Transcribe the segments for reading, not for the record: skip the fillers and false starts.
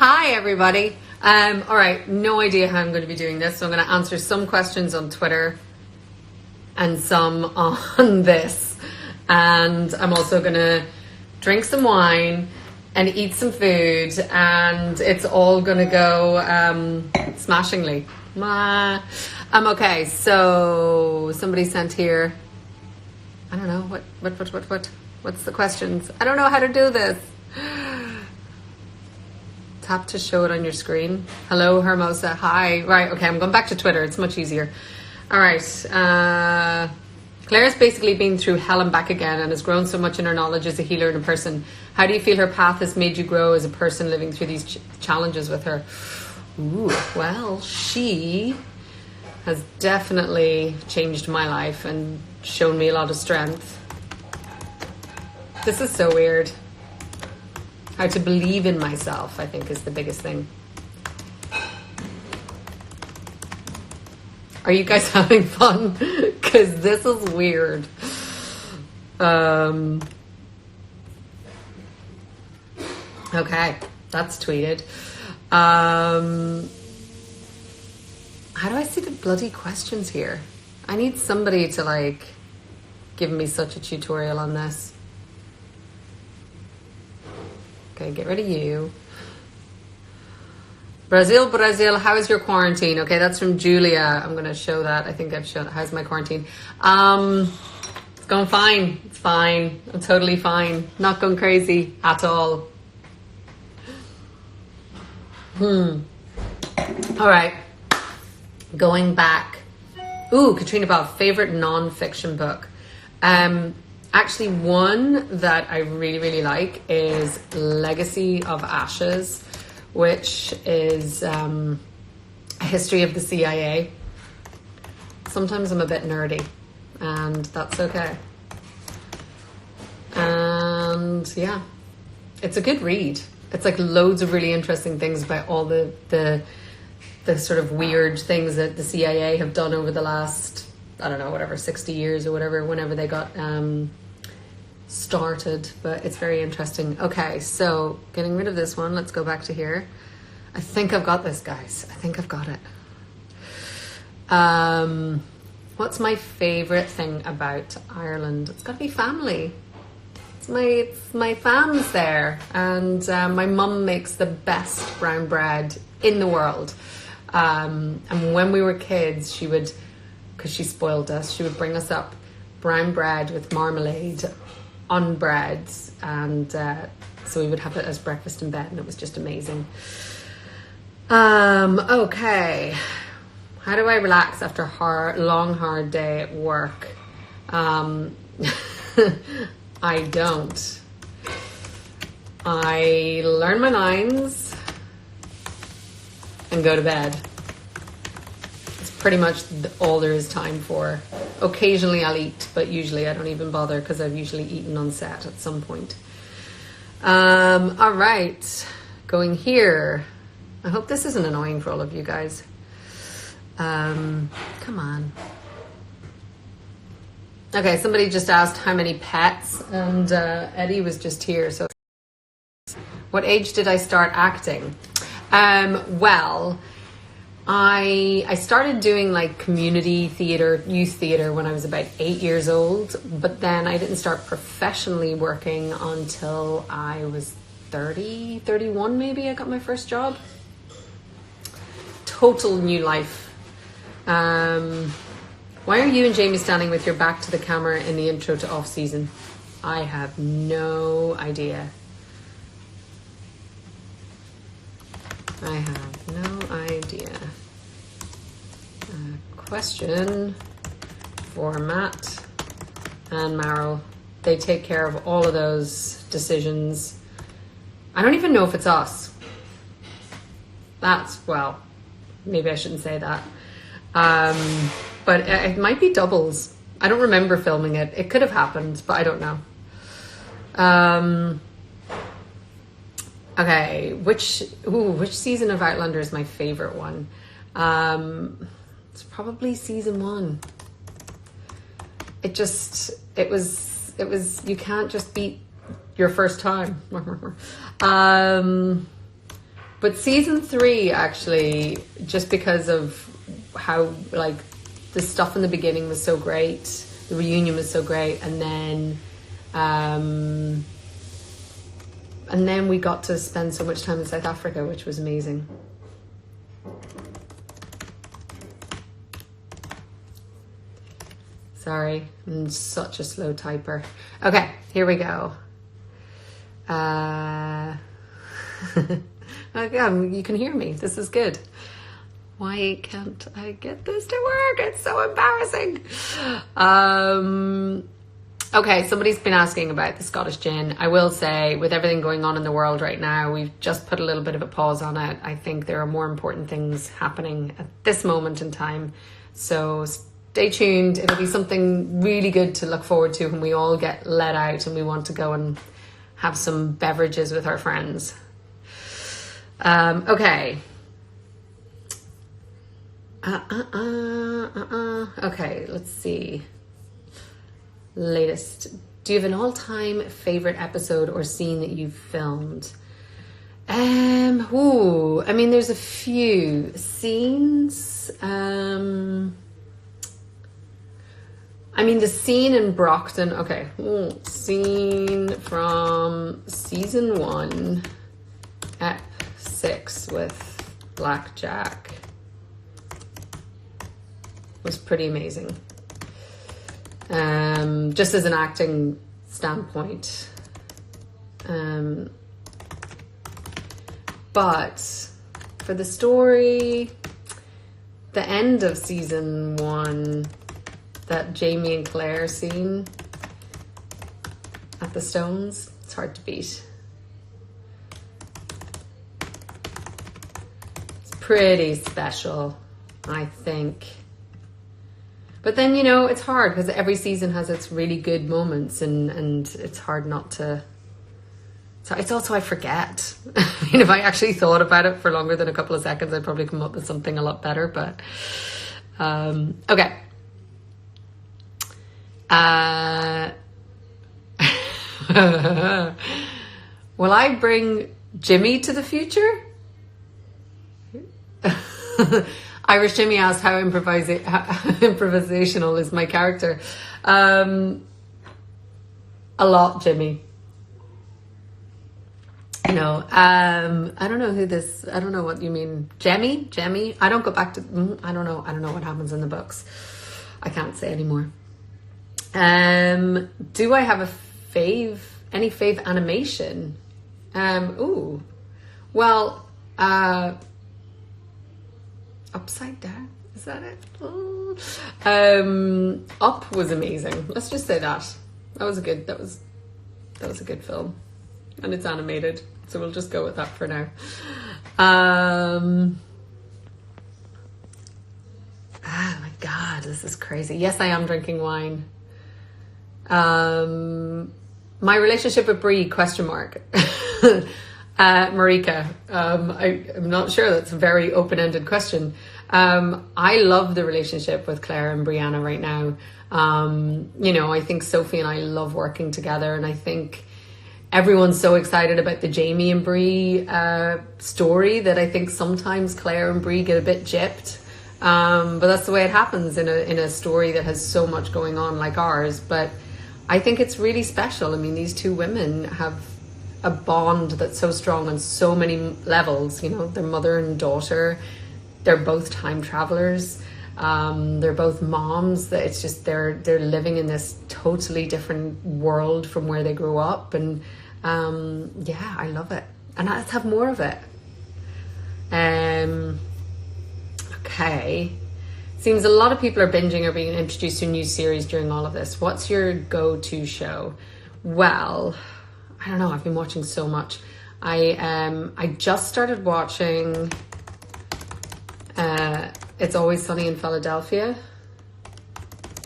Hi, everybody. All right, no idea how I'm going to be doing this, so I'm going to answer some questions on Twitter and some on this. And I'm also going to drink some wine and eat some food, and it's all going to go smashingly. Okay, so somebody sent here, I don't know, what's the questions? I don't know how to do this. Tap to show it on your screen. Hello, Hermosa. Hi. Right, okay, I'm going back to Twitter. It's much easier. All right. Claire's basically been through hell and back again and has grown so much in her knowledge as a healer and a person. How do you feel her path has made you grow as a person living through these challenges with her? Ooh, well, she has definitely changed my life and shown me a lot of strength. This is so weird. How to believe in myself, I think, is the biggest thing. Are you guys having fun? Because this is weird. Okay, that's tweeted. How do I see the bloody questions here? I need somebody to like give me such a tutorial on this. Okay, get rid of you. Brazil, how is your quarantine? Okay, that's from Julia. I'm going to show that. I think I've shown how's my quarantine. It's going fine. It's fine. I'm totally fine. Not going crazy at all. All right. Going back. Ooh, Caitriona Balfe, favorite non-fiction book. Actually, one that I really, really like is Legacy of Ashes, which is a history of the CIA. Sometimes I'm a bit nerdy, and that's okay. And yeah, it's a good read. It's like loads of really interesting things about all the sort of weird things that the CIA have done over the last, I don't know, whatever, 60 years or whatever, whenever they got started, but it's very interesting. Okay, so getting rid of this one, let's go back to here. I think I've got this, guys. I think I've got it. What's my favorite thing about Ireland? It's got to be family. It's my fam's there, and my mum makes the best brown bread in the world. And when we were kids, she would, because she spoiled us, she would bring us up brown bread with marmalade on bread, and so we would have it as breakfast in bed, and it was just amazing. Okay, how do I relax after a long hard day at work? I don't. I learn my lines and go to bed. Pretty much all there is time for. Occasionally I'll eat, but usually I don't even bother because I've usually eaten on set at some point. All right, going here. I hope this isn't annoying for all of you guys. Come on. Okay, somebody just asked how many pets, and Eddie was just here. So, what age did I start acting? Well, I started doing like community theater, youth theater when I was about 8 years old, but then I didn't start professionally working until I was 30, 31 maybe. I got my first job. Total new life. Why are you and Jamie standing with your back to the camera in the intro to Off Season? I have no idea. I have no idea. Question for Matt and Meryl. They take care of all of those decisions. I don't even know if it's us. Well, maybe I shouldn't say that. But it might be doubles. I don't remember filming it. It could have happened, but I don't know. Okay, which season of Outlander is my favorite one? It's probably season 1. It was, you can't just beat your first time. But season 3, actually, just because of how, like, the stuff in the beginning was so great, the reunion was so great, and then we got to spend so much time in South Africa, which was amazing. Sorry, I'm such a slow typer. Okay, here we go. Again, you can hear me. This is good. Why can't I get this to work? It's so embarrassing. Okay, somebody's been asking about the Scottish gin. I will say, with everything going on in the world right now, we've just put a little bit of a pause on it. I think there are more important things happening at this moment in time. So stay tuned. It'll be something really good to look forward to when we all get let out and we want to go and have some beverages with our friends. Okay. Okay, let's see. Latest. Do you have an all-time favorite episode or scene that you've filmed? I mean, there's a few scenes. I mean, the scene in Brockton. Okay, scene from season 1, ep 6 with Blackjack was pretty amazing. Just as an acting standpoint. But for the story, the end of season 1, that Jamie and Claire scene at the Stones, it's hard to beat. It's pretty special, I think. But then, you know, it's hard because every season has its really good moments, and it's hard not to. So it's also, I forget. I mean, if I actually thought about it for longer than a couple of seconds, I'd probably come up with something a lot better. But okay. Will I bring Jimmy to the future? Irish Jimmy asked how improvisational is my character. A lot, Jimmy. You know, I don't know I don't know what you mean. Jemmy? I don't go back to, I don't know what happens in the books. I can't say anymore. Do I have any fave animation? Well, Upside Down, is that it? Oh. Up was amazing. Let's just say that was a good film, and it's animated, so we'll just go with that for now. Oh my God, this is crazy. Yes, I am drinking wine. My relationship with Brie, ? Marika, I'm not sure. That's a very open-ended question. I love the relationship with Claire and Brianna right now. You know, I think Sophie and I love working together, and I think everyone's so excited about the Jamie and Brie story that I think sometimes Claire and Brie get a bit gypped. But that's the way it happens in a story that has so much going on like ours. But I think it's really special. I mean, these two women have a bond that's so strong on so many levels. You know, they're mother and daughter. They're both time travelers. They're both moms. That it's just they're living in this totally different world from where they grew up, and yeah, I love it, and let's have more of it. Okay. Seems a lot of people are binging or being introduced to a new series during all of this. What's your go-to show? Well, I don't know. I've been watching so much. I just started watching It's Always Sunny in Philadelphia.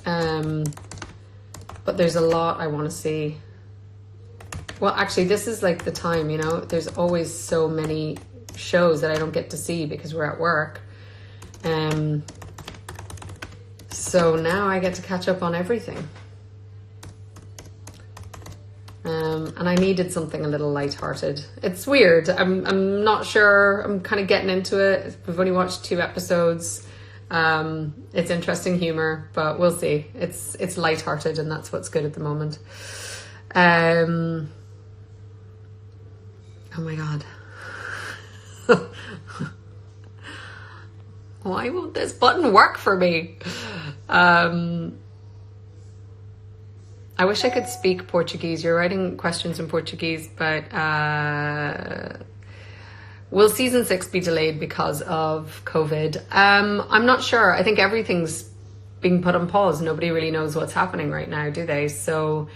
But there's a lot I want to see. Well, actually, this is like the time, you know. There's always so many shows that I don't get to see because we're at work. So now I get to catch up on everything. And I needed something a little lighthearted. It's weird. I'm not sure. I'm kind of getting into it. We've only watched 2 episodes. It's interesting humor, but we'll see. It's lighthearted, and that's what's good at the moment. Oh my God. Why won't this button work for me? I wish I could speak Portuguese. You're writing questions in Portuguese, but will season 6 be delayed because of COVID? I'm not sure. I think everything's being put on pause. Nobody really knows what's happening right now, do they? So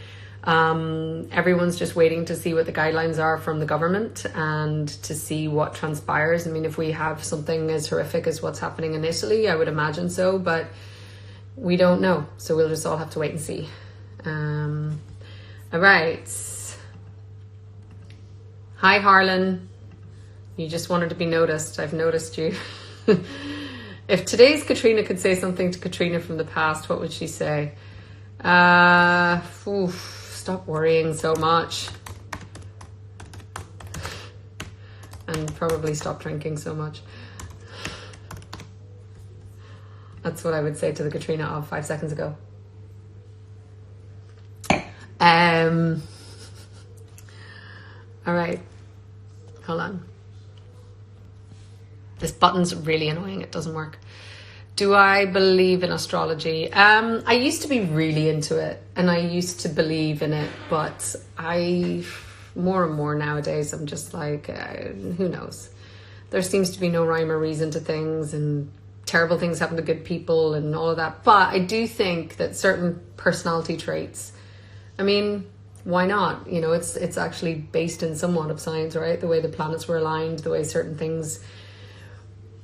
everyone's just waiting to see what the guidelines are from the government and to see what transpires. I mean, if we have something as horrific as what's happening in Italy, I would imagine so, but we don't know. So we'll just all have to wait and see. All right. Hi, Harlan. You just wanted to be noticed. I've noticed you. If today's Caitriona could say something to Caitriona from the past, what would she say? Stop worrying so much. And probably stop drinking so much. That's what I would say to the Caitriona of 5 seconds ago. All right. Hold on. This button's really annoying. It doesn't work. Do I believe in astrology? I used to be really into it, and I used to believe in it, but more and more nowadays, I'm just like, who knows? There seems to be no rhyme or reason to things, and terrible things happen to good people and all of that. But I do think that certain personality traits, I mean, why not? You know, it's actually based in somewhat of science, right? The way the planets were aligned, the way certain things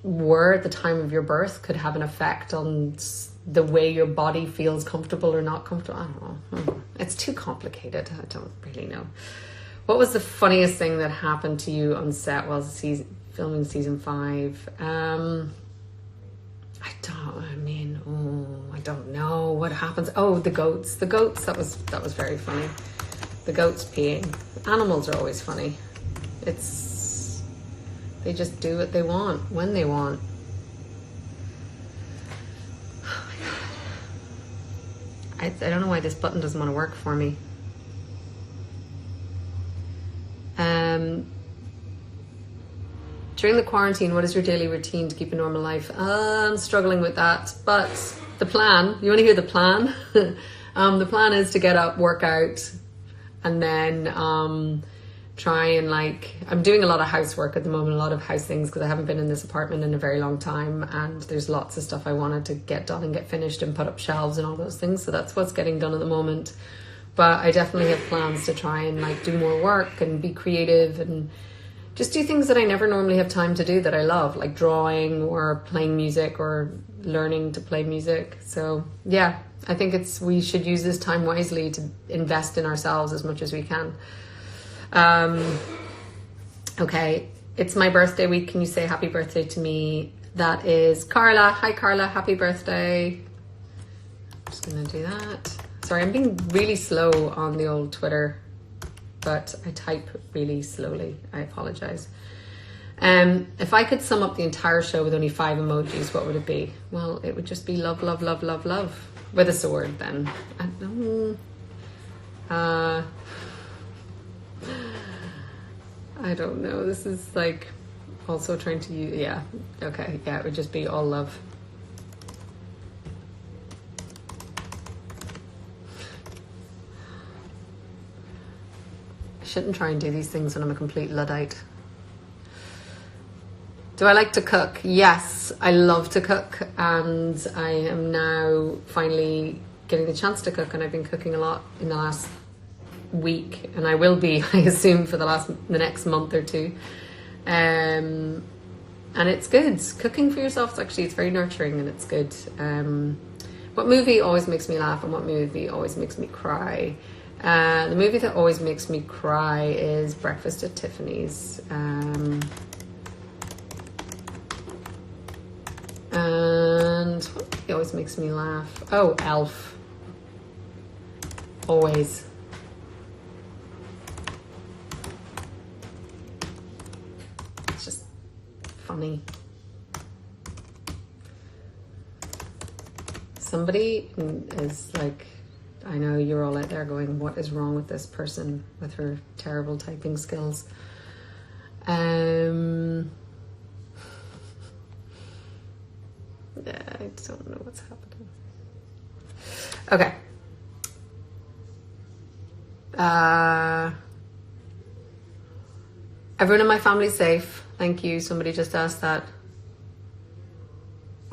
were at the time of your birth could have an effect on the way your body feels comfortable or not comfortable. I don't know. It's too complicated. I don't really know. What was the funniest thing that happened to you on set while filming season 5? I don't know what happens. Oh, the goats. That was very funny. The goats peeing. Animals are always funny. They just do what they want when they want. Oh my God. I don't know why this button doesn't want to work for me. During the quarantine, what is your daily routine to keep a normal life? I'm struggling with that, but the plan, you want to hear the plan? The plan is to get up, work out, and then try and I'm doing a lot of housework at the moment, a lot of house things, because I haven't been in this apartment in a very long time, and there's lots of stuff I wanted to get done and get finished and put up shelves and all those things. So that's what's getting done at the moment. But I definitely have plans to try and do more work and be creative and just do things that I never normally have time to do that I love, like drawing or playing music or learning to play music. So yeah, I think we should use this time wisely to invest in ourselves as much as we can. Okay, it's my birthday week. Can you say happy birthday to me? That is Carla. Hi Carla, happy birthday. I'm just gonna do that. Sorry, I'm being really slow on the old Twitter, but I type really slowly. I apologize. If I could sum up the entire show with only 5 emojis, what would it be? Well, it would just be love, love, love, love, love. With a sword, then. I don't know. This is also trying to use, yeah. Okay, yeah, it would just be all love. I shouldn't try and do these things when I'm a complete Luddite. Do I like to cook? Yes, I love to cook, and I am now finally getting the chance to cook, and I've been cooking a lot in the last week, and I will be, I assume, for the next month or 2. And it's good. Cooking for yourself, it's very nurturing, and it's good. What movie always makes me laugh, and what movie always makes me cry? The movie that always makes me cry is Breakfast at Tiffany's. And what movie always makes me laugh? Oh, Elf. Always. funny. Somebody is like, I know you're all out there going, what is wrong with this person with her terrible typing skills? Yeah, I don't know what's happening. Okay. Everyone in my family's safe. Thank you. Somebody just asked that.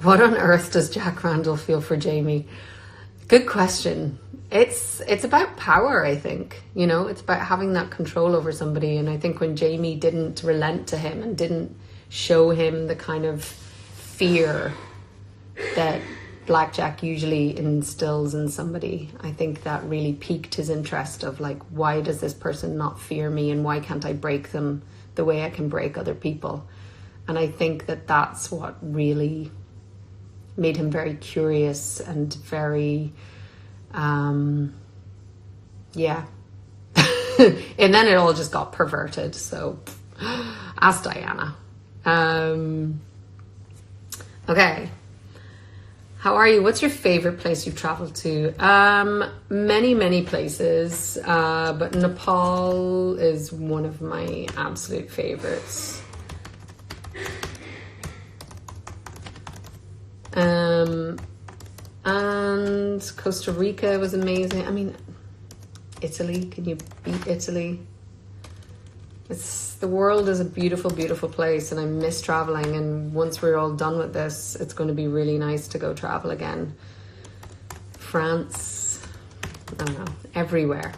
What on earth does Jack Randall feel for Jamie? Good question. It's about power, I think. You know, it's about having that control over somebody. And I think when Jamie didn't relent to him and didn't show him the kind of fear that Blackjack usually instills in somebody, I think that really piqued his interest of like, why does this person not fear me, and why can't I break them the way I can break other people? And I think that that's what really made him very curious and very, yeah. And then it all just got perverted. So ask Diana. Okay. How are you? What's your favorite place you've traveled to? Many places, but Nepal is one of my absolute favorites. And Costa Rica was amazing. I mean, Italy, can you beat Italy? The world is a beautiful, beautiful place, and I miss traveling. And once we're all done with this, it's going to be really nice to go travel again. France, I don't know, everywhere.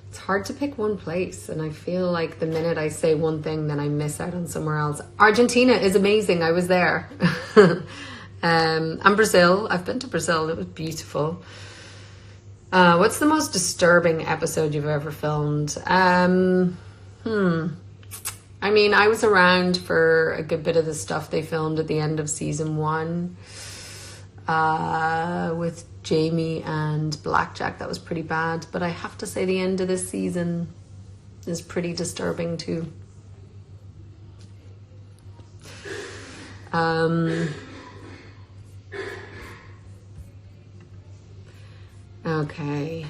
It's hard to pick one place, and I feel like the minute I say one thing, then I miss out on somewhere else. Argentina is amazing. I was there. And Brazil. I've been to Brazil. It was beautiful. What's the most disturbing episode you've ever filmed? I mean, I was around for a good bit of the stuff they filmed at the end of season 1 with Jamie and Blackjack. That was pretty bad. But I have to say the end of this season is pretty disturbing too. Okay.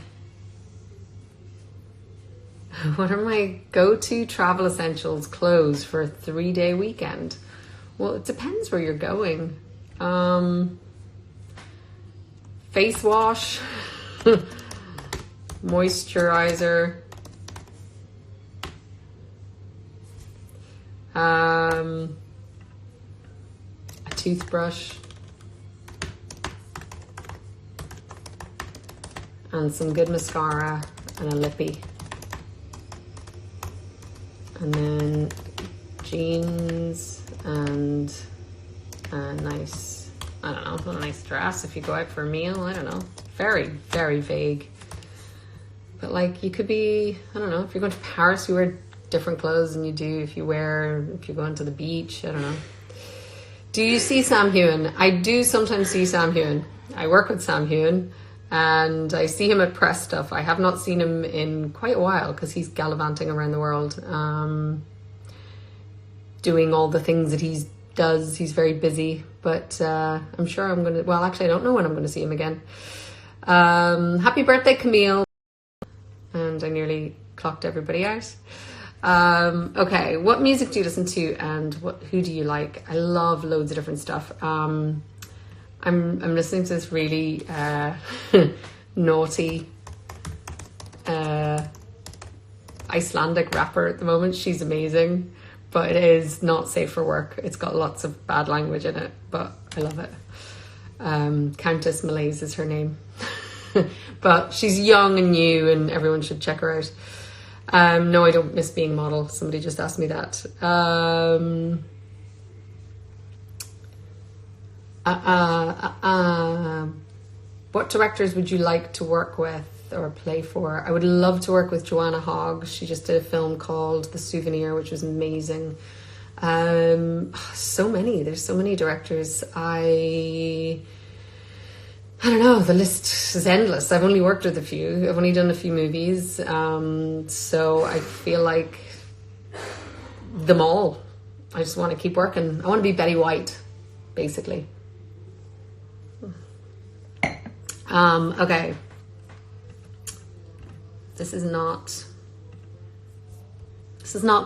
What are my go-to travel essentials clothes for a 3-day weekend? Well, it depends where you're going. Face wash, moisturizer, a toothbrush, and some good mascara and a lippy. And then jeans and a nice, I don't know, a nice dress if you go out for a meal. I don't know. Very, very vague. But like, you could be, I don't know, if you're going to Paris, you wear different clothes than you do if you're going to the beach. I don't know. Do you see Sam Heughan? I do sometimes see Sam Heughan. I work with Sam Heughan. And I see him at press stuff. I have not seen him in quite a while because he's gallivanting around the world, doing all the things that he does. He's very busy, but I'm sure I'm going to... Well, actually, I don't know when I'm going to see him again. Happy birthday, Camille. And I nearly clocked everybody out. Okay, what music do you listen to, and who do you like? I love loads of different stuff. I'm listening to this really naughty Icelandic rapper at the moment. She's amazing, but it is not safe for work. It's got lots of bad language in it, but I love it. Countess Malaise is her name. But she's young and new, and everyone should check her out. No, I don't miss being a model. Somebody just asked me that. What directors would you like to work with or play for? I would love to work with Joanna Hogg. She just did a film called The Souvenir, which was amazing. So many. There's so many directors. I don't know. The list is endless. I've only worked with a few. I've only done a few movies. So I feel like them all. I just want to keep working. I want to be Betty White, basically. Okay. This is not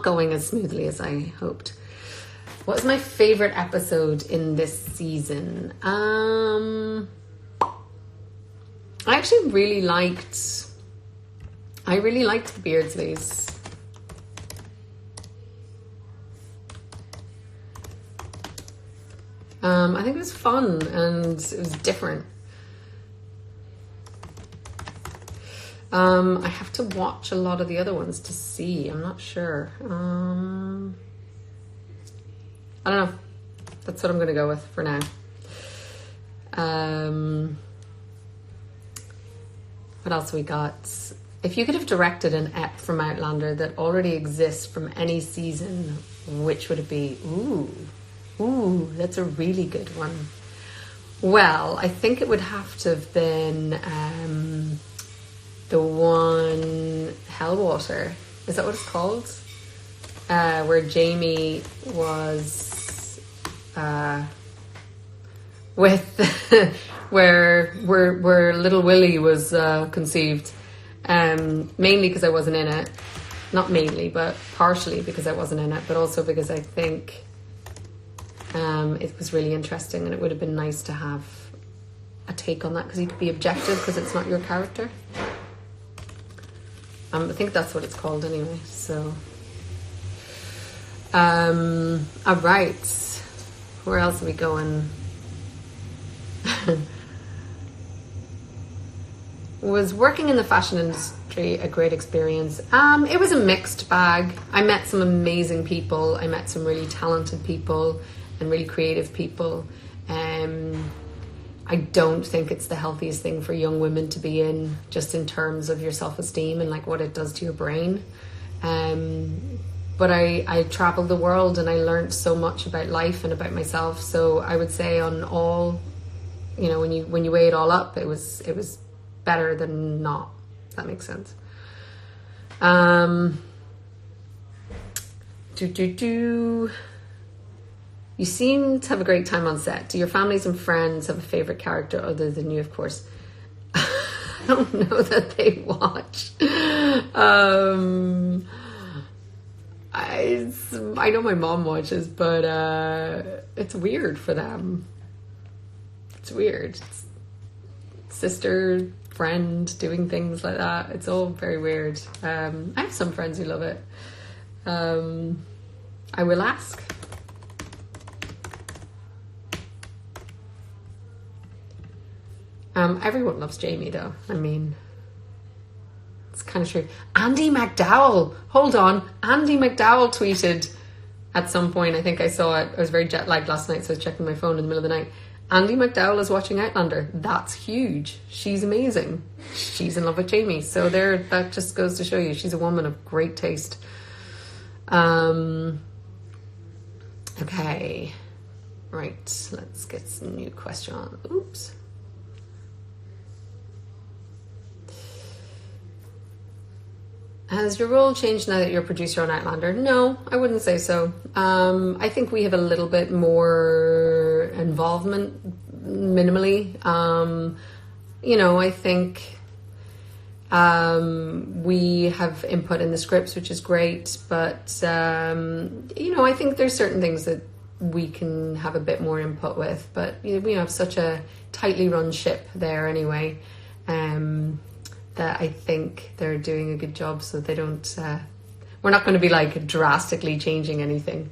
going as smoothly as I hoped. What was my favorite episode in this season? I actually really liked the Beardsleys. I think it was fun and it was different. I have to watch a lot of the other ones to see. I'm not sure. I don't know. That's what I'm going to go with for now. What else we got? If you could have directed an ep from Outlander that already exists from any season, which would it be? Ooh, that's a really good one. Well, I think it would have to have been the one Hellwater. Is that what it's called? Where Jamie was with where little Willie was conceived. Mainly because I wasn't in it. Not mainly, but partially because I wasn't in it, but also because I think it was really interesting and it would have been nice to have a take on that because you could be objective because it's not your character. I think that's what it's called anyway. So, all right. Where else are we going? Was working in the fashion industry a great experience? It was a mixed bag. I met some amazing people. I met some really talented people and really creative people. I don't think it's the healthiest thing for young women to be in, just in terms of your self-esteem and like what it does to your brain. But I traveled the world and I learned so much about life and about myself. So I would say on all, you know, when you weigh it all up, it was better than not. If that makes sense. You seem to have a great time on set. Do your families and friends have a favorite character other than you, of course? I don't know that they watch. I know my mom watches, but it's weird for them. It's weird. It's sister, friend, doing things like that. It's all very weird. I have some friends who love it. I will ask. Everyone loves Jamie though. I mean, it's kind of true. Andy McDowell. Hold on. Andy McDowell tweeted at some point. I think I saw it. I was very jet lagged last night, so I was checking my phone in the middle of the night. Andy McDowell is watching Outlander. That's huge. She's amazing. She's in love with Jamie. So that just goes to show you she's a woman of great taste. Okay. Right. Let's get some new question on. Oops. Has your role changed now that you're a producer on Outlander? No, I wouldn't say so. I think we have a little bit more involvement, minimally. I think we have input in the scripts, which is great. But, I think there's certain things that we can have a bit more input with. But we have such a tightly run ship there anyway. That I think they're doing a good job, so they don't. We're not going to be like drastically changing anything.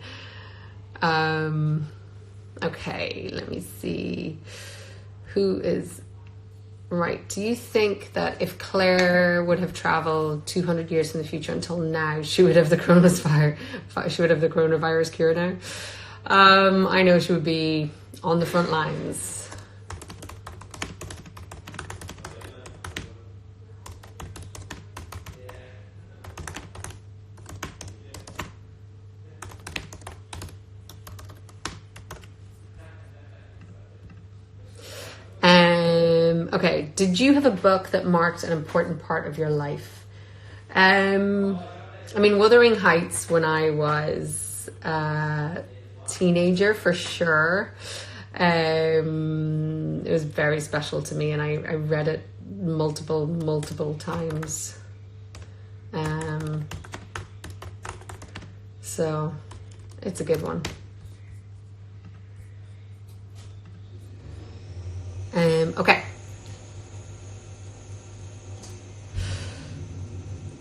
Okay, let me see. Who is right? Do you think that if Claire would have traveled 200 years in the future until now, she would have the coronavirus? She would have the coronavirus cure now. I know she would be on the front lines. Okay, did you have a book that marked an important part of your life? Wuthering Heights when I was was a teenager for sure. It was very special to me, and I read it multiple times. So it's a good one. Okay.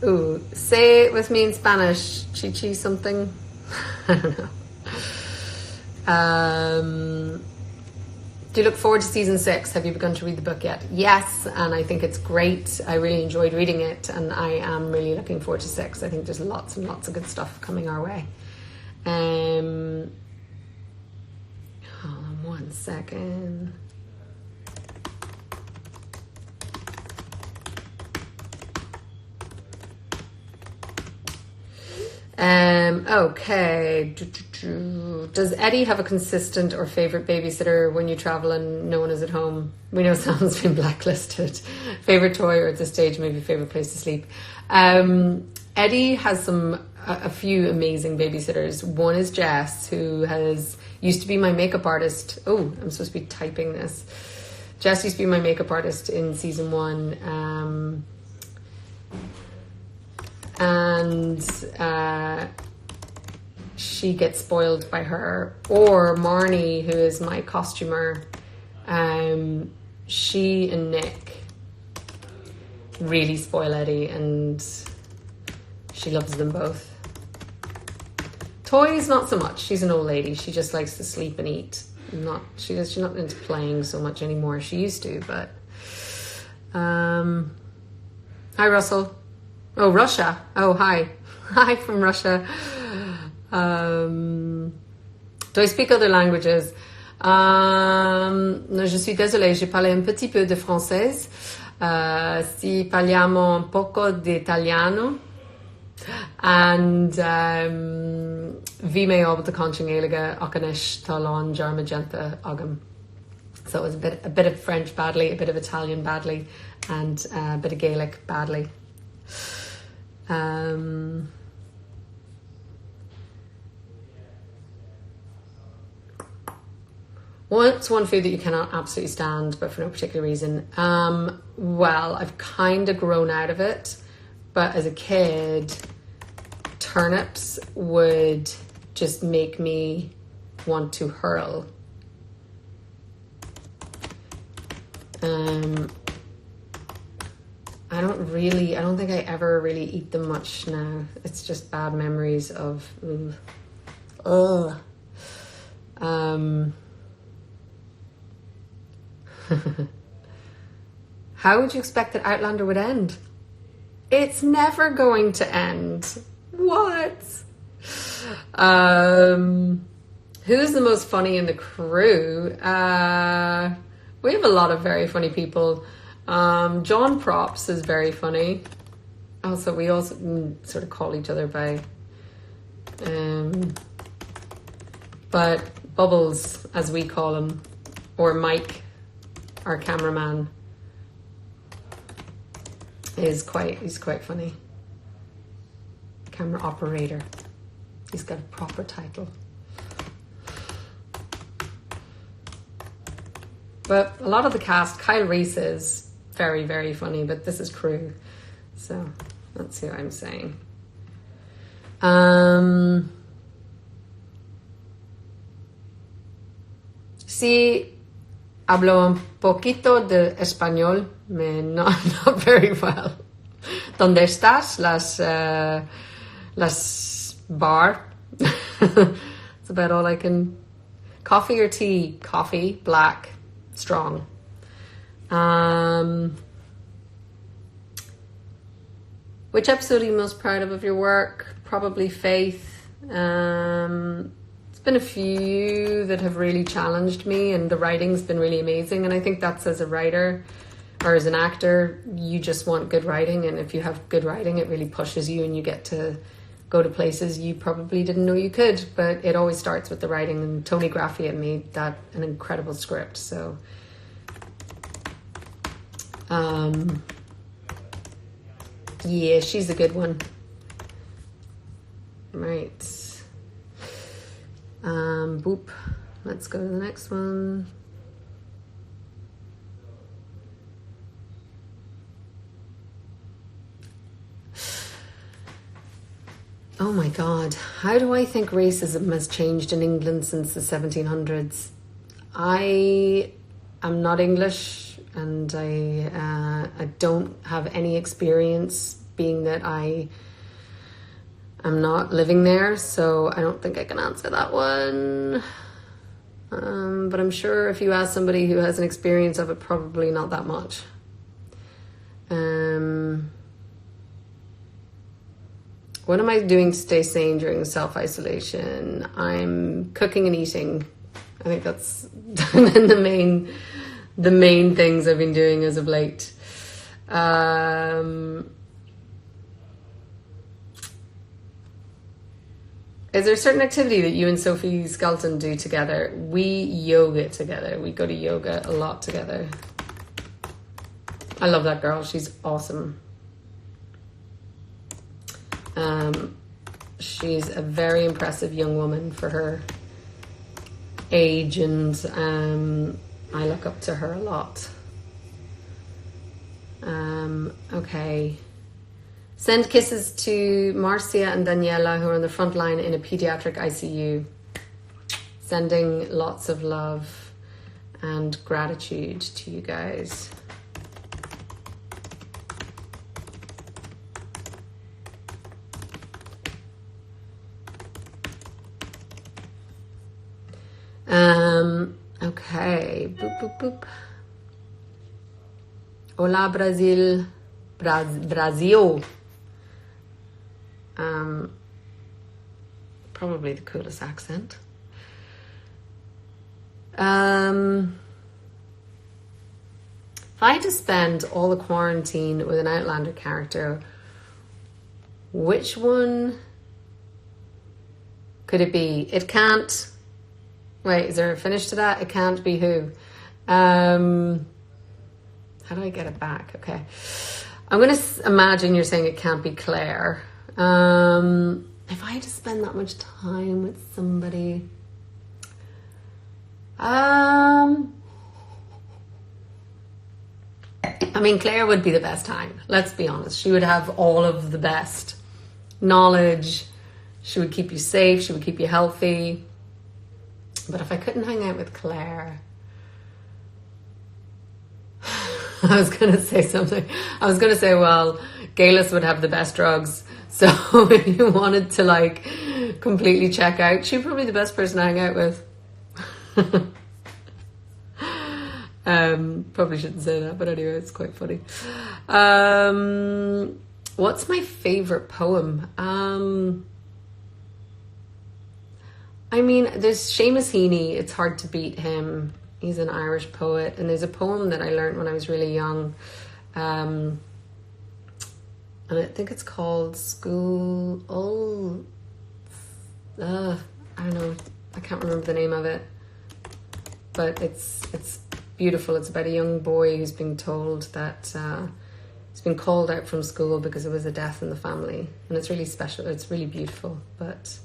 Ooh, say it with me in Spanish. Chichi something. I don't know. Do you look forward to season 6? Have you begun to read the book yet? Yes, and I think it's great. I really enjoyed reading it, and I am really looking forward to 6. I think there's lots and lots of good stuff coming our way. Hold on 1 second. Okay. Does Eddie have a consistent or favorite babysitter when you travel and no one is at home? We know Sam's been blacklisted. Favorite toy, or at this stage maybe favorite place to sleep? Eddie has a few amazing babysitters. One is Jess, who used to be my makeup artist. Oh, I'm supposed to be typing this. Jess used to be my makeup artist in season 1. And she gets spoiled by her. Or Marnie, who is my costumer, she and Nick really spoil Eddie, and she loves them both. Toys, not so much. She's an old lady. She just likes to sleep and eat. She's not into playing so much anymore. She used to, but hi, Russell. Oh, Russia. Oh, hi. Hi from Russia. Do I speak other languages? Je suis désolée, j'ai parlé un petit peu de français. Si parliamo un poco di italiano. And vi me ob the conching éige achanish talon jar magenta agam. So it was a bit of French badly, a bit of Italian badly, and a bit of Gaelic badly. What's one food that you cannot absolutely stand, but for no particular reason? Well, I've kind of grown out of it, but as a kid, turnips would just make me want to hurl. I don't think I ever really eat them much now. It's just bad memories of, How would you expect that Outlander would end? It's never going to end. What? Who's the most funny in the crew? We have a lot of very funny people. John Props is very funny. Also, we also sort of call each other by... but Bubbles, as we call him, or Mike, our cameraman, he's quite funny. Camera operator. He's got a proper title. But a lot of the cast, Kyle Reese is very, very funny, but this is crew. So that's who I'm saying. Sí, hablo un poquito de español, not very well. ¿Dónde estás? Las bar. That's about all I can. Coffee or tea? Coffee, black, strong. Which episode are you most proud of your work? Probably Faith. It's been a few that have really challenged me, and the writing's been really amazing. And I think that's, as a writer or as an actor, you just want good writing. And if you have good writing, it really pushes you and you get to go to places you probably didn't know you could. But it always starts with the writing, and Tony Graffian made that an incredible script. So yeah, she's a good one. Right. Boop. Let's go to the next one. Oh my God. How do I think racism has changed in England since the 1700s? I am not English, and I don't have any experience, being that I am not living there, so I don't think I can answer that one. But I'm sure if you ask somebody who has an experience of it, probably not that much. What am I doing to stay sane during self-isolation? I'm cooking and eating. I think that's the main things I've been doing as of late. Is there a certain activity that you and Sophie Skelton do together? We yoga together. We go to yoga a lot together. I love that girl. She's awesome. She's a very impressive young woman for her age, and I look up to her a lot. Okay. Send kisses to Marcia and Daniela, who are on the front line in a pediatric ICU. Sending lots of love and gratitude to you guys. Okay. Boop, boop, boop. Hola, Brazil. Brazil. Probably the coolest accent. If I had to spend all the quarantine with an Outlander character, which one could it be? It can't... Wait, is there a finish to that? It can't be who? How do I get it back? Okay. I'm going to imagine you're saying it can't be Claire. If I had to spend that much time with somebody... I mean, Claire would be the best time. Let's be honest. She would have all of the best knowledge. She would keep you safe. She would keep you healthy. But if I couldn't hang out with Claire... I was going to say something. I was going to say, well, Galis would have the best drugs. So if you wanted to, like, completely check out, she's probably the best person to hang out with. Probably shouldn't say that, but anyway, it's quite funny. What's my favorite poem? I mean, there's Seamus Heaney. It's hard to beat him. He's an Irish poet. And there's a poem that I learned when I was really young. And I think it's called School... I don't know. I can't remember the name of it. But it's beautiful. It's about a young boy who's being told that he's been called out from school because there was a death in the family. And it's really special. It's really beautiful. But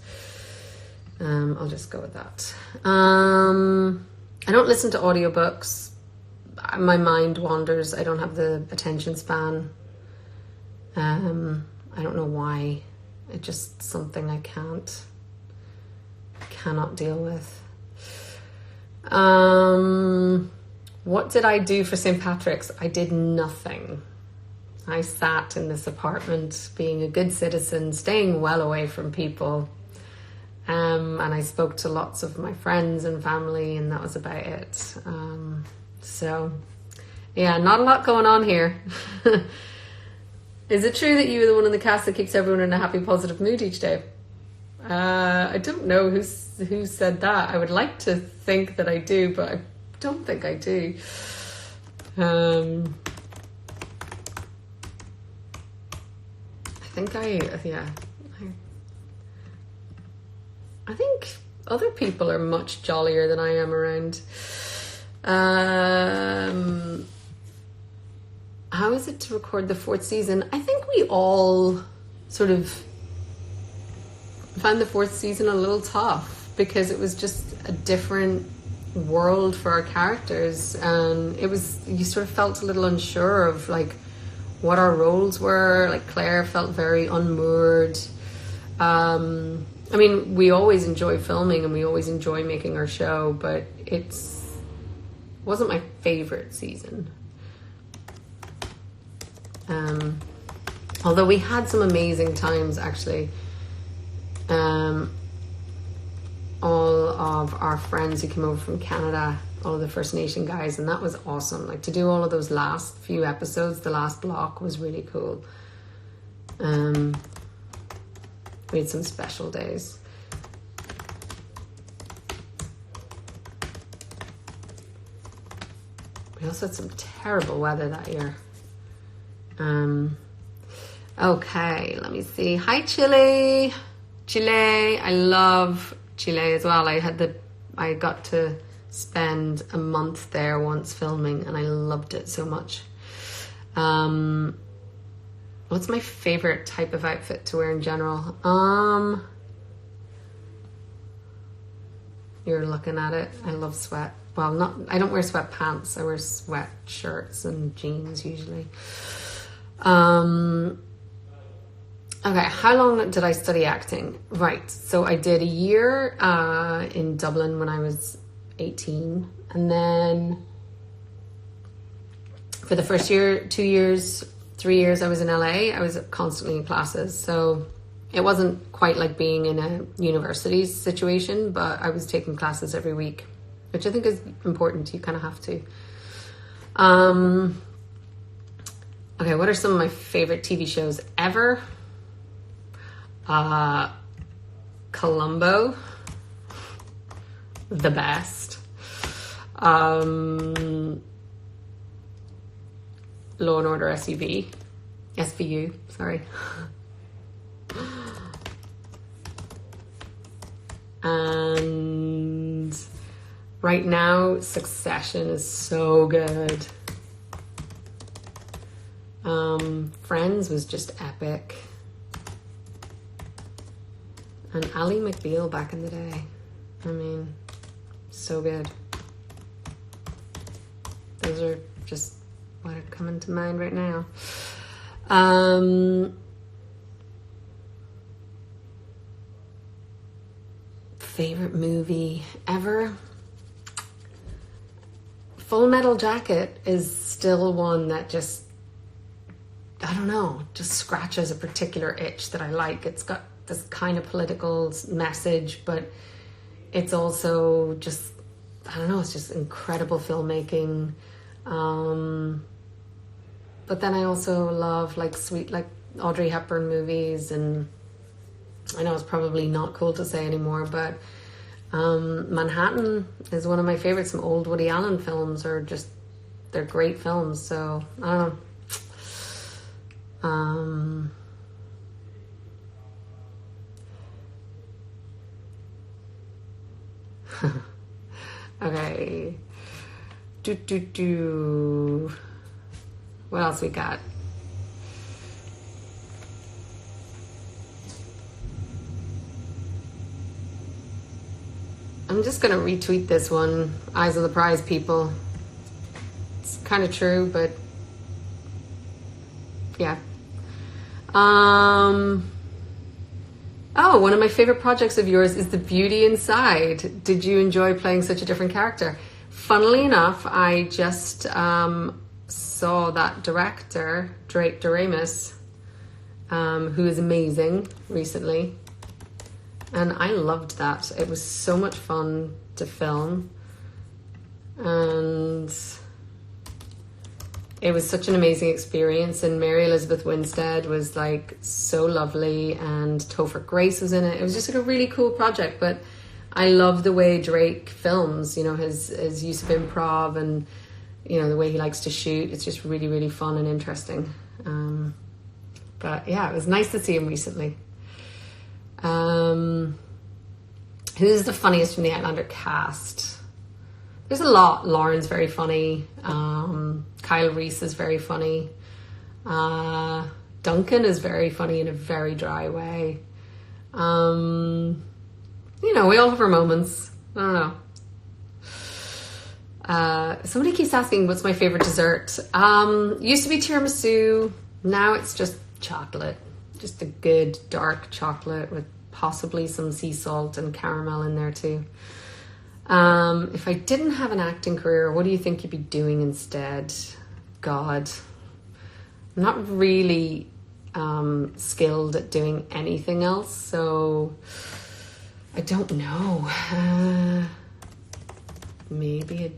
I'll just go with that. I don't listen to audiobooks. My mind wanders. I don't have the attention span. I don't know why. It's just something I cannot deal with. What did I do for St. Patrick's? I did nothing. I sat in this apartment being a good citizen, staying well away from people. And I spoke to lots of my friends and family, and that was about it. So, yeah, not a lot going on here. Is it true that you were the one in the cast that keeps everyone in a happy, positive mood each day? I don't know who said that. I would like to think that I do, but I don't think I do. I think other people are much jollier than I am around. How is it to record the 4th season? I think we all sort of found the 4th season a little tough. because it was just a different world for our characters, and you sort of felt a little unsure of like what our roles were. Like Claire felt very unmoored. I mean, we always enjoy filming and we always enjoy making our show, but wasn't my favorite season. Although we had some amazing times, actually. All of our friends who came over from Canada, all of the First Nation guys, and that was awesome. Like, to do all of those last few episodes, the last block was really cool. We had some special days. We also had some terrible weather that year. Okay, let me see. Hi, Chile. I love Chile as well. I got to spend a month there once filming, and I loved it so much. What's my favorite type of outfit to wear in general? You're looking at it. I love sweat. Well, I don't wear sweatpants. I wear sweat shirts and jeans usually. Okay, how long did I study acting? Right, so I did a year in Dublin when I was 18, and then for the first year, 2 years, 3 years I was in LA. I was constantly in classes, so it wasn't quite like being in a university situation, but I was taking classes every week, which I think is important. You kind of have to. Okay, what are some of my favorite TV shows ever? Columbo, the best. Law and Order SVU, sorry. And right now, Succession is so good. Friends was just epic. And Ally McBeal back in the day. I mean, so good. Those are just what are coming to mind right now. Favorite movie ever? Full Metal Jacket is still one that just, I don't know, just scratches a particular itch that I like. It's got this kind of political message, but it's also just, I don't know, it's just incredible filmmaking. But then I also love like Audrey Hepburn movies, and I know it's probably not cool to say anymore, but Manhattan is one of my favorites. Some old Woody Allen films they're great films, so I don't know. Okay. What else we got? I'm just gonna retweet this one. Eyes of the Prize people. It's kind of true, but yeah. Oh, one of my favorite projects of yours is The Beauty Inside. Did you enjoy playing such a different character? Funnily enough, I just saw that director, Drake Doremus, who is amazing, recently. And I loved that. It was so much fun to film. And it was such an amazing experience, and Mary Elizabeth Winstead was like so lovely, and Topher Grace was in it. It was just like a really cool project, but I love the way Drake films, you know, his use of improv and, you know, the way he likes to shoot. It's just really, really fun and interesting. But yeah, it was nice to see him recently. Who's the funniest from the Outlander cast? There's a lot. Lauren's very funny. Kyle Reese is very funny. Duncan is very funny in a very dry way. You know, we all have our moments. I don't know. Somebody keeps asking what's my favorite dessert. Used to be tiramisu. Now it's just chocolate. Just a good dark chocolate with possibly some sea salt and caramel in there too. If I didn't have an acting career, what do you think you'd be doing instead? God, I'm not really skilled at doing anything else, so I don't know. Maybe a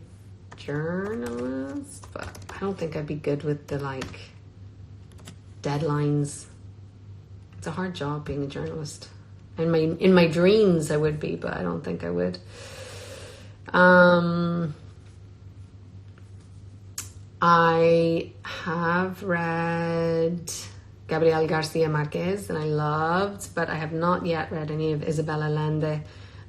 journalist, but I don't think I'd be good with the like deadlines. It's a hard job being a journalist. In my dreams I would be, but I don't think I would. I have read Gabriel Garcia Marquez and I loved, but I have not yet read any of Isabel Allende.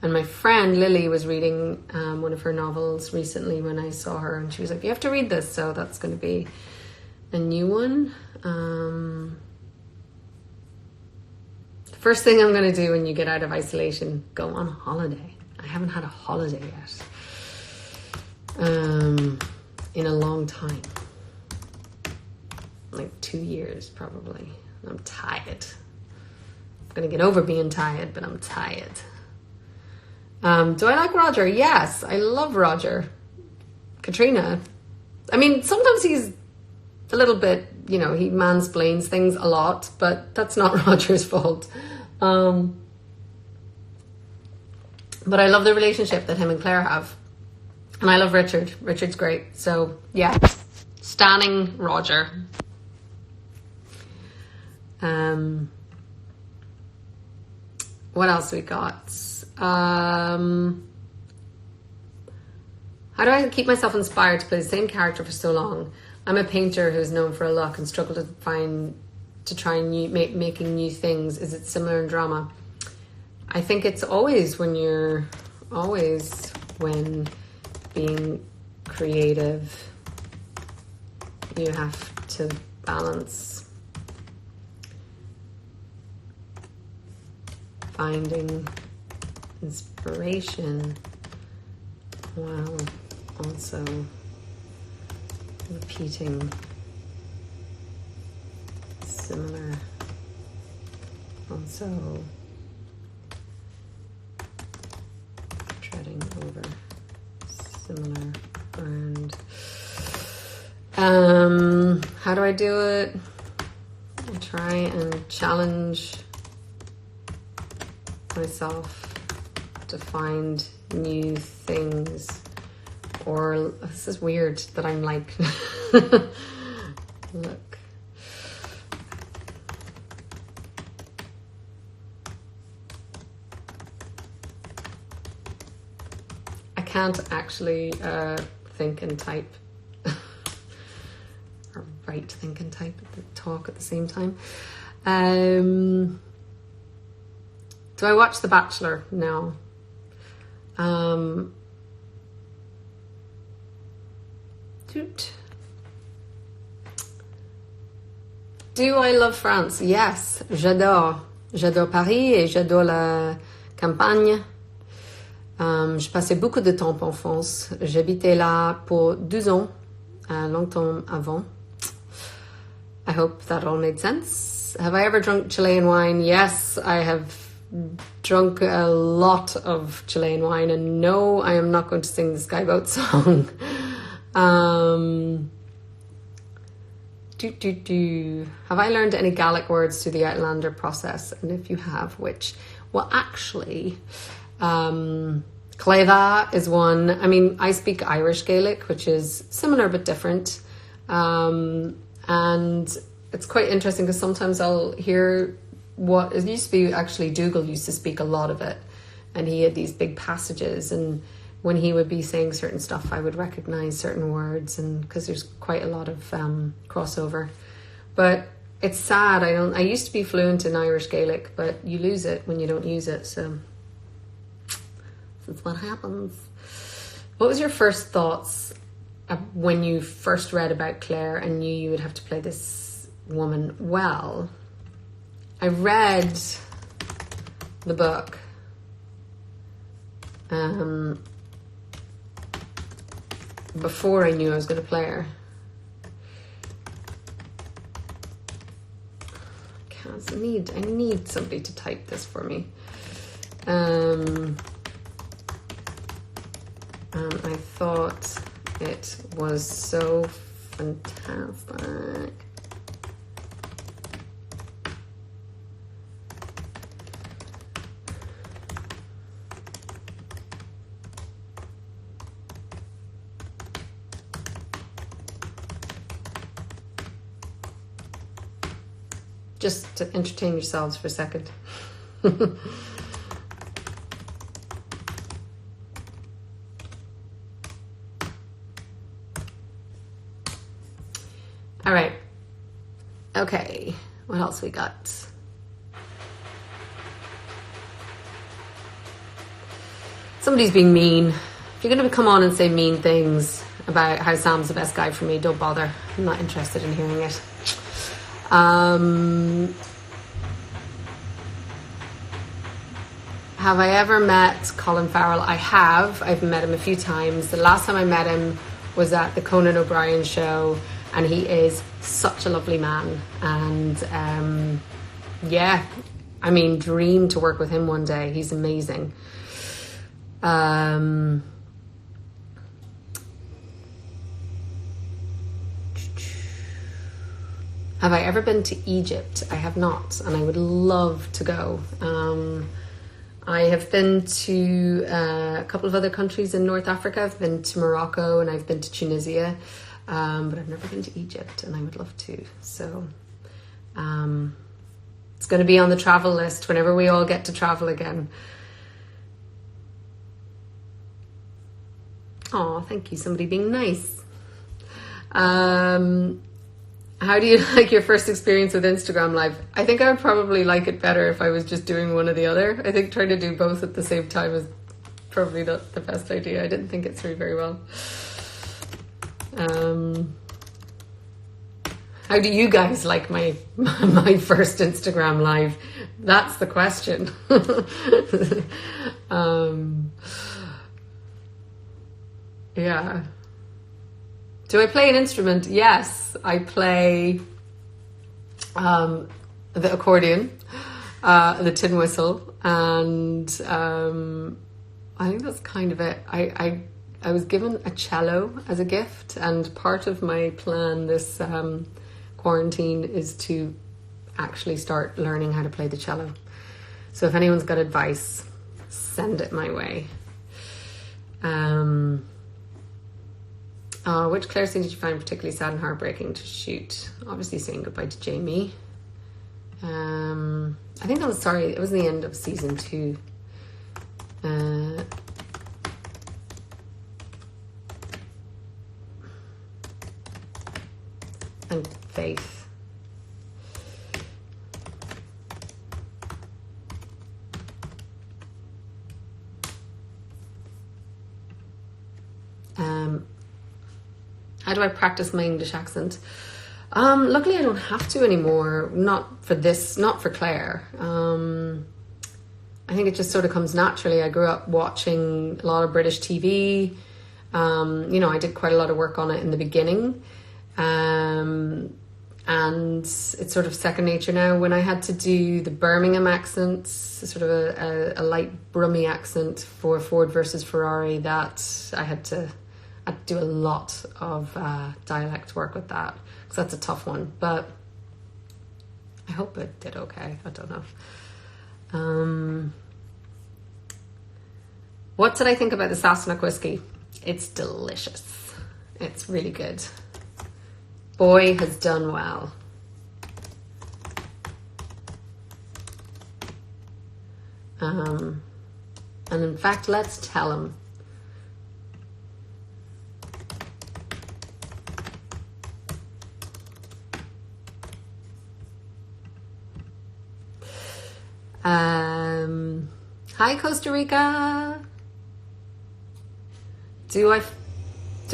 And my friend Lily was reading one of her novels recently when I saw her, and she was like, you have to read this, so that's going to be a new one. The first thing I'm going to do when you get out of isolation, go on a holiday. I haven't had a holiday yet. In a long time. Like 2 years, probably. I'm tired. I'm going to get over being tired, but I'm tired. Do I like Roger? Yes, I love Roger. Caitriona. I mean, sometimes he's a little bit, you know, he mansplains things a lot, but that's not Roger's fault. But I love the relationship that him and Claire have. And I love Richard. Richard's great. So, yeah. Standing Roger. What else we got? How do I keep myself inspired to play the same character for so long? I'm a painter who's known for a look and struggle to try making new things. Is it similar in drama? I think it's always when being creative, you have to balance finding inspiration while also repeating similar, also treading over similar ground. How do I do it? I try and challenge myself to find new things. Or this is weird that I'm like look. I can't actually think and type or write, think and type talk at the same time. Do I watch The Bachelor? No. Do I love France? Yes, j'adore. J'adore Paris et j'adore la campagne. Je passais beaucoup de temps en France. J'habitais là pour 12 ans, longtemps avant. I hope that all made sense. Have I ever drunk Chilean wine? Yes, I have drunk a lot of Chilean wine, and no, I am not going to sing the Skyboat song. Have I learned any Gaelic words through the Outlander process? And if you have, which? Well, actually, Cleva is one. I mean, I speak Irish Gaelic, which is similar but different. And it's quite interesting because sometimes I'll hear what it used to be. Actually, Dougal used to speak a lot of it, and he had these big passages, and when he would be saying certain stuff, I would recognize certain words, and because there's quite a lot of crossover. But it's sad. I used to be fluent in Irish Gaelic, but you lose it when you don't use it. So that's what happens. What was your first thoughts when you first read about Claire and knew you would have to play this woman? Well, I read the book before I knew I was going to play her. I need somebody to type this for me. And I thought it was so fantastic. Just to entertain yourselves for a second. All right. Okay. What else we got? Somebody's being mean. If you're going to come on and say mean things about how Sam's the best guy for me, don't bother. I'm not interested in hearing it. Have I ever met Colin Farrell? I have. I've met him a few times. The last time I met him was at the Conan O'Brien show, and he is such a lovely man. And yeah, I mean, dream to work with him one day. He's amazing. Have I ever been to Egypt? I have not, and I would love to go. I have been to a couple of other countries in North Africa. I've been to Morocco and I've been to Tunisia, but I've never been to Egypt, and I would love to. So it's going to be on the travel list whenever we all get to travel again. Oh, thank you. Somebody being nice. How do you like your first experience with Instagram Live? I think I would probably like it better if I was just doing one or the other. I think trying to do both at the same time is probably not the best idea. I didn't think it through very well. How do you guys like my first Instagram Live? That's the question. Yeah. Do I play an instrument? Yes, I play the accordion, the tin whistle, and I think that's kind of it. I was given a cello as a gift, and part of my plan this quarantine is to actually start learning how to play the cello. So if anyone's got advice, send it my way. Which Claire scene did you find particularly sad and heartbreaking to shoot? Obviously saying goodbye to Jamie. I think it was the end of season 2. And Faith. How do I practice my English accent? Luckily I don't have to anymore. Not for Claire. I think it just sort of comes naturally. I grew up watching a lot of British TV. I did quite a lot of work on it in the beginning. And it's sort of second nature now. When I had to do the Birmingham accent, sort of a light Brummy accent for Ford versus Ferrari, that I had to do a lot of dialect work with that, because that's a tough one, but I hope it did okay. I don't know. What did I think about the Sassenach whiskey? It's delicious. It's really good. Boy has done well. And in fact, let's tell him. Hi, Costa Rica. Do I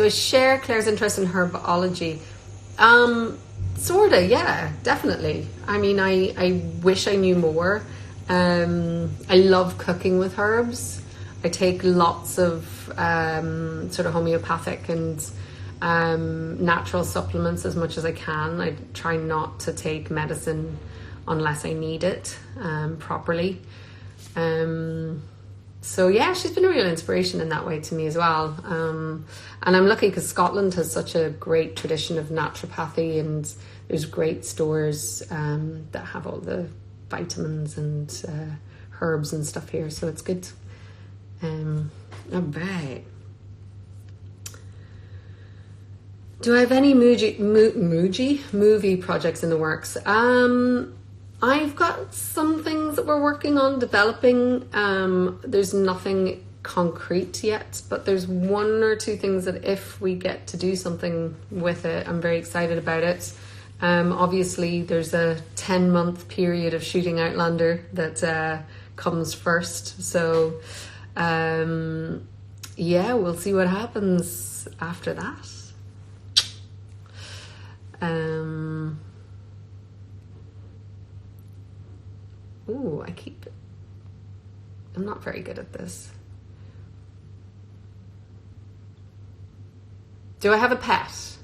share Claire's interest in herbology? Sorta, yeah, definitely. I mean, I wish I knew more. I love cooking with herbs. I take lots of sort of homeopathic and natural supplements as much as I can. I try not to take medicine unless I need it properly. So yeah, she's been a real inspiration in that way to me as well. And I'm lucky because Scotland has such a great tradition of naturopathy, and there's great stores that have all the vitamins and herbs and stuff here. So it's good. All right. Do I have any movie projects in the works? I've got some things that we're working on developing. There's nothing concrete yet, but there's one or two things that if we get to do something with it, I'm very excited about it. Obviously, there's a 10-month period of shooting Outlander that comes first. So, yeah, we'll see what happens after that. Ooh, I'm not very good at this. Do I have a pet?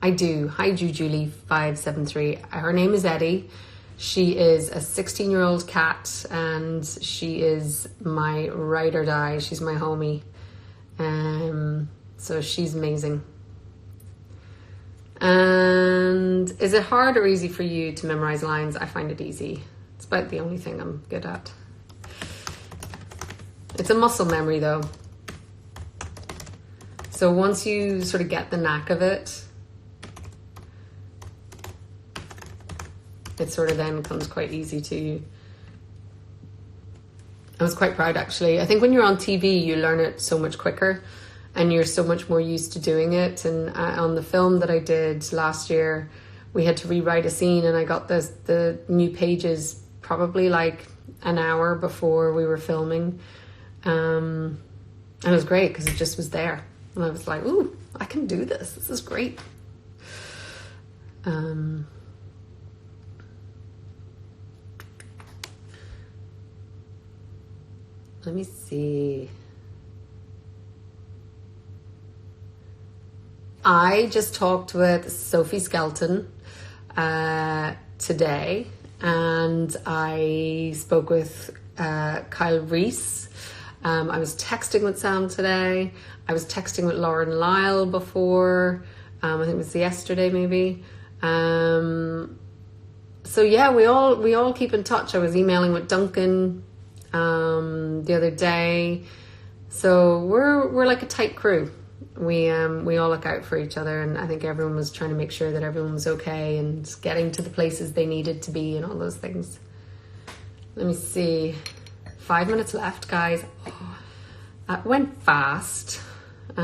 I do. Hi, Julie573. Her name is Eddie. She is a 16-year-old cat, and she is my ride or die. She's my homie. So she's amazing. And is it hard or easy for you to memorize lines? I find it easy. It's about the only thing I'm good at. It's a muscle memory though. So once you sort of get the knack of it, it sort of then comes quite easy to you. I was quite proud actually. I think when you're on TV, you learn it so much quicker and you're so much more used to doing it. And on the film that I did last year, we had to rewrite a scene, and I got the new pages probably like an hour before we were filming. And it was great because it just was there. And I was like, ooh, I can do this. This is great. Let me see. I just talked with Sophie Skelton today, and I spoke with Kyle Reese. I was texting with Sam today. I was texting with Lauren Lyle before. I think it was yesterday maybe. So yeah, we all keep in touch. I was emailing with Duncan the other day. So we're like a tight crew. We all look out for each other, and I think everyone was trying to make sure that everyone was okay and getting to the places they needed to be and all those things. Let me see. 5 minutes left, guys. Oh, that went fast. What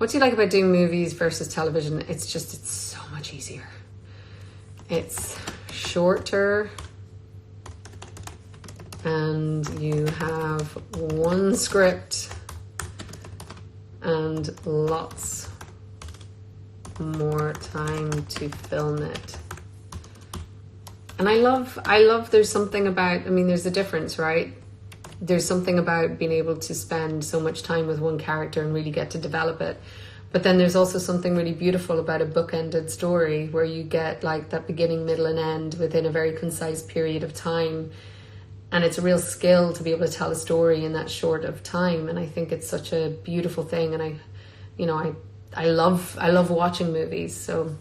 do you like about doing movies versus television? It's so much easier. It's shorter, and you have one script and lots more time to film it. And I love there's something about, there's a difference, right? There's something about being able to spend so much time with one character and really get to develop it. But then there's also something really beautiful about a bookended story where you get like that beginning, middle, and end within a very concise period of time. And it's a real skill to be able to tell a story in that short of time. And I think it's such a beautiful thing. And I love watching movies. So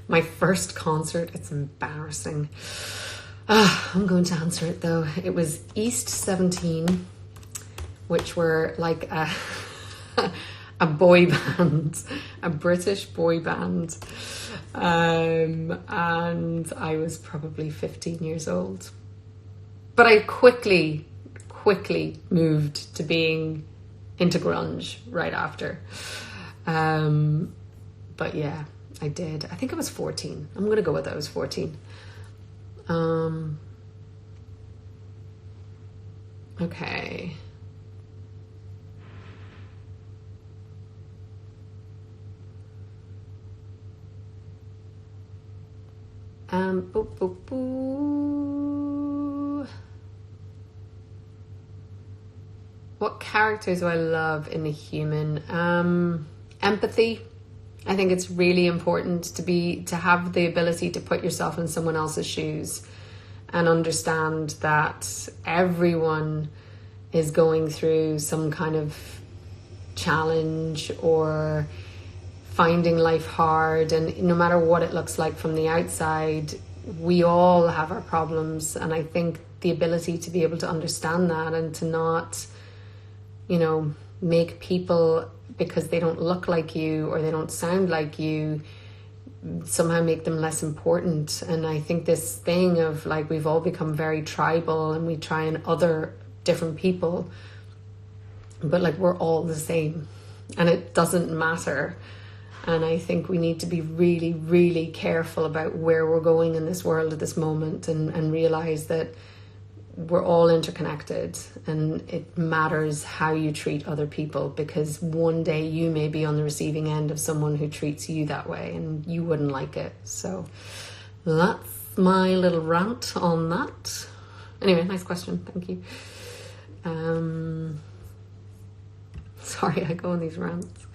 my first concert, it's embarrassing. I'm going to answer it though. It was East 17, which were like a boy band, a British boy band. And I was probably 15 years old. But I quickly moved to being into grunge right after. But yeah, I did. I think I was 14. I'm going to go with I was 14. Okay. Boop, boop, boop. What characters do I love in a human? Empathy. I think it's really important to have the ability to put yourself in someone else's shoes and understand that everyone is going through some kind of challenge or finding life hard, and no matter what it looks like from the outside, we all have our problems. And I think the ability to be able to understand that and to not, make people, because they don't look like you or they don't sound like you, somehow make them less important. And I think this thing of like, we've all become very tribal and we try and other different people, but like, we're all the same and it doesn't matter. And I think we need to be really, really careful about where we're going in this world at this moment, and realize that we're all interconnected, and it matters how you treat other people, because one day you may be on the receiving end of someone who treats you that way and you wouldn't like it. So that's my little rant on that. Anyway, nice question. Thank you. Sorry, I go on these rants.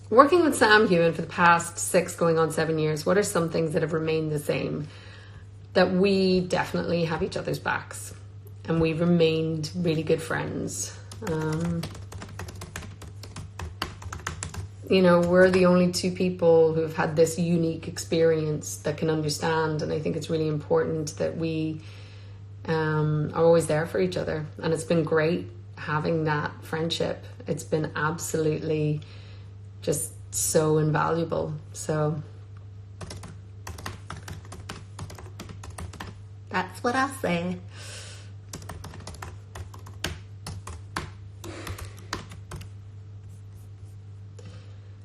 Working with Sam Hewen for the past 6 going on 7 years, what are some things that have remained the same? That we definitely have each other's backs and we've remained really good friends. We're the only 2 people who have had this unique experience that can understand, and I think it's really important that we are always there for each other. And it's been great having that friendship. It's been absolutely just so invaluable. So that's what I say.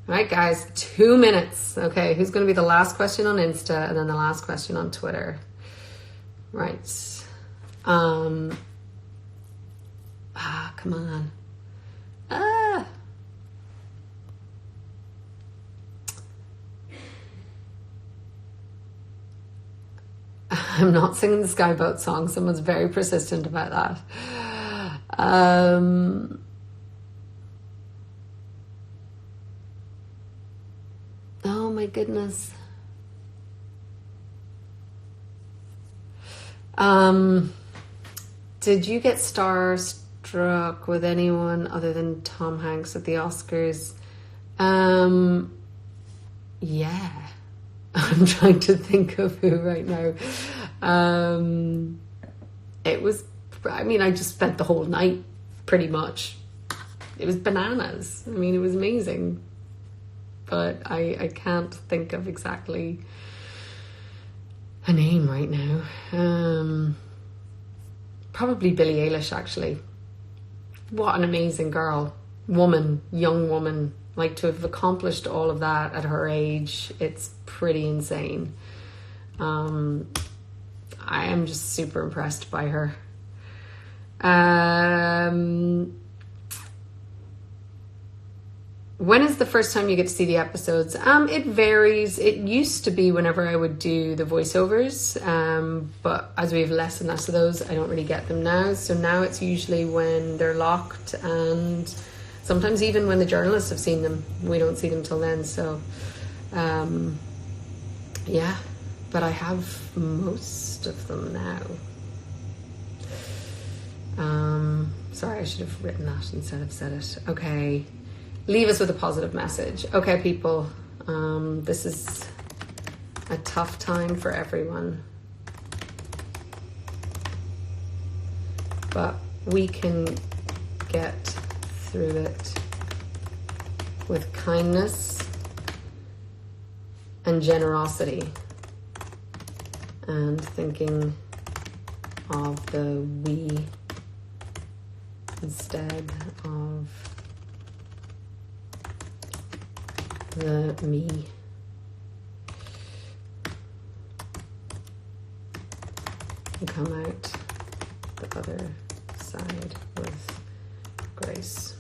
All right, guys, 2 minutes. Okay, who's going to be the last question on Insta and then the last question on Twitter? Right. Come on. I'm not singing the Skyboat song. Someone's very persistent about that. Oh my goodness. Did you get starstruck with anyone other than Tom Hanks at the Oscars? Yeah. I'm trying to think of who right now. I just spent the whole night pretty much. It was bananas. It was amazing. But I can't think of exactly a name right now. Probably Billie Eilish, actually. What an amazing young woman. Like, to have accomplished all of that at her age, it's pretty insane. I am just super impressed by her. When is the first time you get to see the episodes? It varies. It used to be whenever I would do the voiceovers, but as we have less and less of those, I don't really get them now. So now it's usually when they're locked, and sometimes even when the journalists have seen them, we don't see them till then. So, yeah, but I have most of them now. Sorry, I should have written that instead of said it. Okay. Leave us with a positive message. Okay, people, this is a tough time for everyone. But we can get through it with kindness and generosity, and thinking of the we instead of the me. And come out the other side with grace.